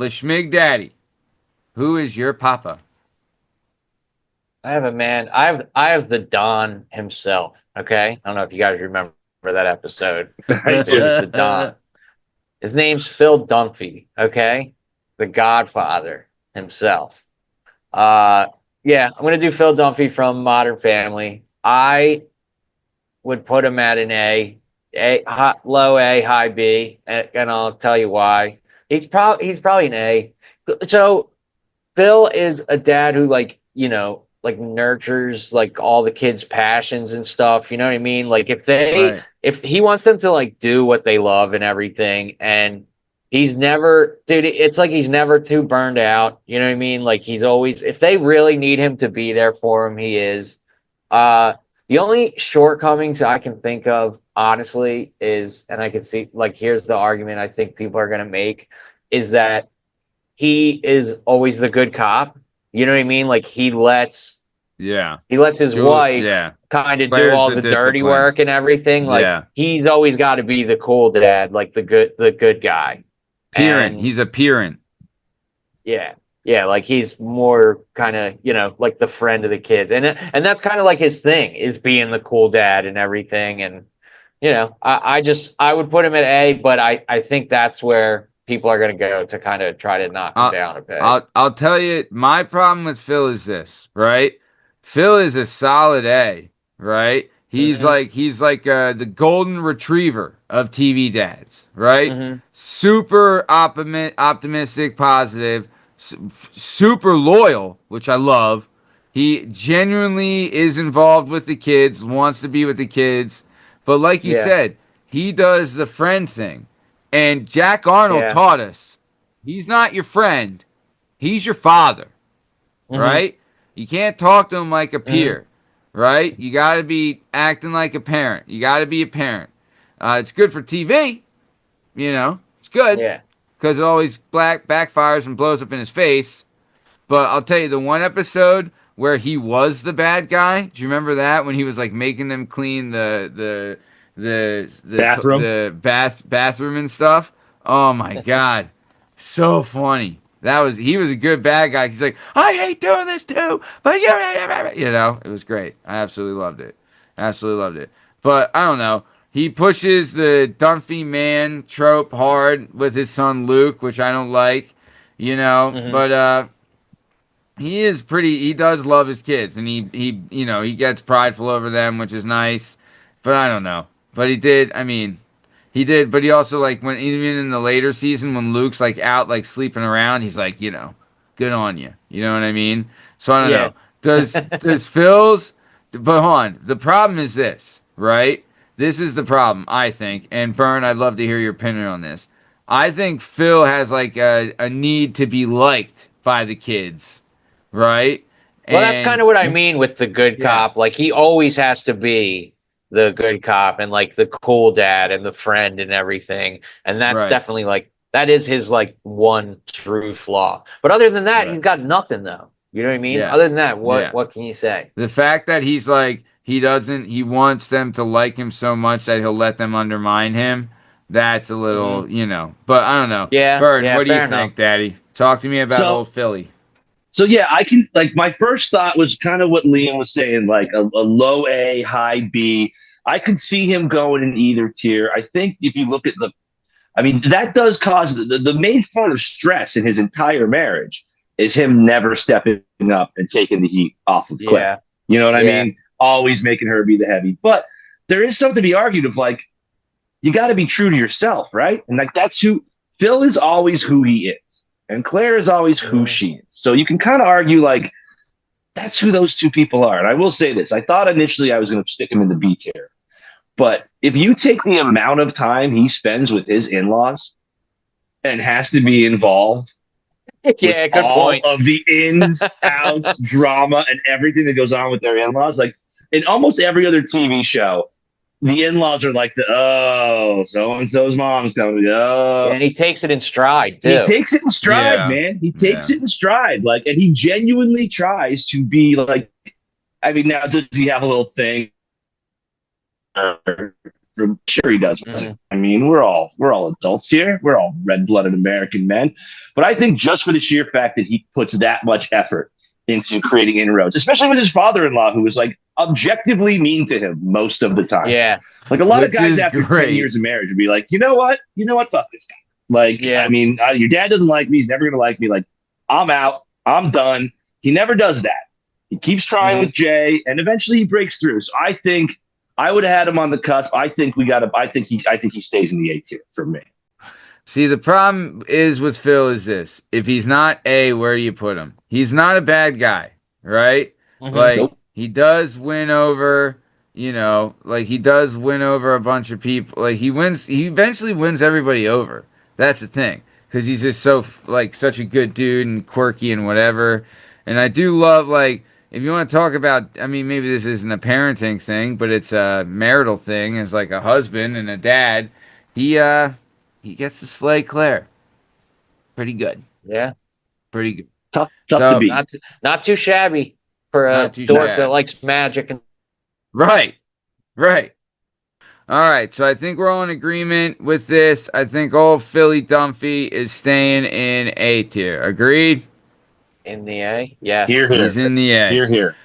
Lashmig Daddy, who is your papa? I have a man. I have the Don himself. Okay, I don't know if you guys remember that episode. I Who is do. the Don? His name's Phil Dunphy. Okay, the Godfather himself. Uh, yeah, I'm gonna do Phil Dunphy from Modern Family. I would put him at an A, high, low A, high B, and I'll tell you why. He's probably an A. So Phil is a dad who like nurtures like all the kids' passions and stuff. You know what I mean? Like Right. if he wants them to like do what they love and everything, and he's never, dude. It's like he's never too burned out. You know what I mean? Like he's always, if they really need him to be there for him, he is. Uh, the only shortcomings I can think of, honestly, is, and I can see, like, here's the argument I think people are going to make, is that he is always the good cop. You know what I mean? Like Yeah. he lets his wife Yeah. kind of do Claire's all the the dirty discipline. work and everything. Like Yeah. he's always got to be the cool dad, like the good guy. Parent. And He's a parent. yeah. Yeah, like he's more kind of, like the friend of the kids. And that's kind of like his thing, is being the cool dad and everything. And I would put him at A, but I think that's where people are going to go to kind of try to knock him I'll, down a bit. I'll tell you, my problem with Phil is this, right? Phil is a solid A, right? Hmm. He's like the golden retriever of TV dads, right? Hmm. Super optimistic, positive, super loyal, which I love. He genuinely is involved with the kids, wants to be with the kids, but like you Yeah. said, he does the friend thing. And Jack Arnold Yeah. taught us he's not your friend, he's your father, Hmm. right? You can't talk to him like a Hmm. peer, right? You got to be acting like a parent. You got to be a parent. It's good for TV, it's good Yeah. because it always backfires and blows up in his face. But I'll tell you, the one episode where he was the bad guy. Do you remember that when he was like making them clean Bathroom. the bathroom and stuff? Oh my god, so funny. He was a good bad guy. He's like, I hate doing this too, but it was great. I absolutely loved it. Absolutely loved it. But I don't know. He pushes the Dunphy man trope hard with his son Luke, which I don't like, Hmm. but he is pretty. He does love his kids, and he gets prideful over them, which is nice. But I don't know. But he did. I mean, he did. But he also like when even in the later season when Luke's like out like sleeping around, he's like, good on you. You know what I mean? So I don't Yeah. know. Does Phil's? But hold on. The problem is this, right? This is the problem, I think. And Bern, I'd love to hear your opinion on this. I think Phil has like a need to be liked by the kids, right? Well, that's kind And of what I mean with the good yeah, cop. Like he always has to be the good cop and like the cool dad and the friend and everything. And that's right, definitely like that is his like one true flaw. But other than that, right, he's got nothing though. You know what I mean? yeah, Other than that, what yeah. what can you say? The fact that he's like he wants them to like him so much that he'll let them undermine him. That's a Hmm. little. But I don't know. Yeah, Bird, yeah, what do you fair enough. think, Daddy? Talk to me about So old Philly. so yeah, I can like my first thought was kind of what Liam was saying, like a low A, high B. I could see him going in either tier. I think if you look at I mean, that does cause the main point of stress in his entire marriage is him never stepping up and taking the heat off of Claire. Yeah, You know what I yeah, mean? Always making her be the heavy. But there is something to be argued of like, you got to be true to yourself, right? And like, that's who Phil is always who he is, and Claire is always who hmm, she is. So you can kind of argue like, that's who those two people are. And I will say this I thought initially I was going to stick him in the B tier. But if you take the amount of time he spends with his in laws and has to be involved with yeah. Good all point. of the ins, outs, drama, and everything that goes on with their in laws. Like in almost every other TV show, the in laws are like, oh, so and so's mom's coming. Yeah, Oh, and he takes it in stride he too. takes it in stride, Yeah, man. He takes yeah. it in stride. Like, and he genuinely tries to be like, I mean, now does he have a little thing? sure he does. Mhm. I mean, we're all adults here. We're all red-blooded American men. But I think just for the sheer fact that he puts that much effort into creating inroads, especially with his father-in-law, who was like objectively mean to him most of the time. Yeah. Like a lot of Which guys is after 10 great. years of marriage would be like, you know what? Fuck this guy. Like, Yeah. I mean, your dad doesn't like me. He's never going to like me. Like, I'm out. I'm done. He never does that. He keeps trying Mhm. with Jay, and eventually he breaks through. So I think I would have had him on the cusp. I think we got to. I think he stays in the A tier for me. See, the problem is with Phil is this: if he's not A, where do you put him? He's not a bad guy, right? Mhm. Like Nope. he does win over, like he does win over a bunch of people. Like he wins, he eventually wins everybody over. That's the thing, because he's just so like such a good dude and quirky and whatever. And I do love like if you want to talk about, I mean, maybe this isn't a parenting thing, but it's a marital thing. As like a husband and a dad, he gets to slay Claire. Pretty good. Yeah. Pretty good. Tough to So, beat. Not too shabby for not a too dork that shabby. likes magic and Right. Right. All right. So I think we're all in agreement with this. I think old Philly Dunphy is staying in A tier. Agreed? in the A. Yes. Here, here, He's in the A. here, here.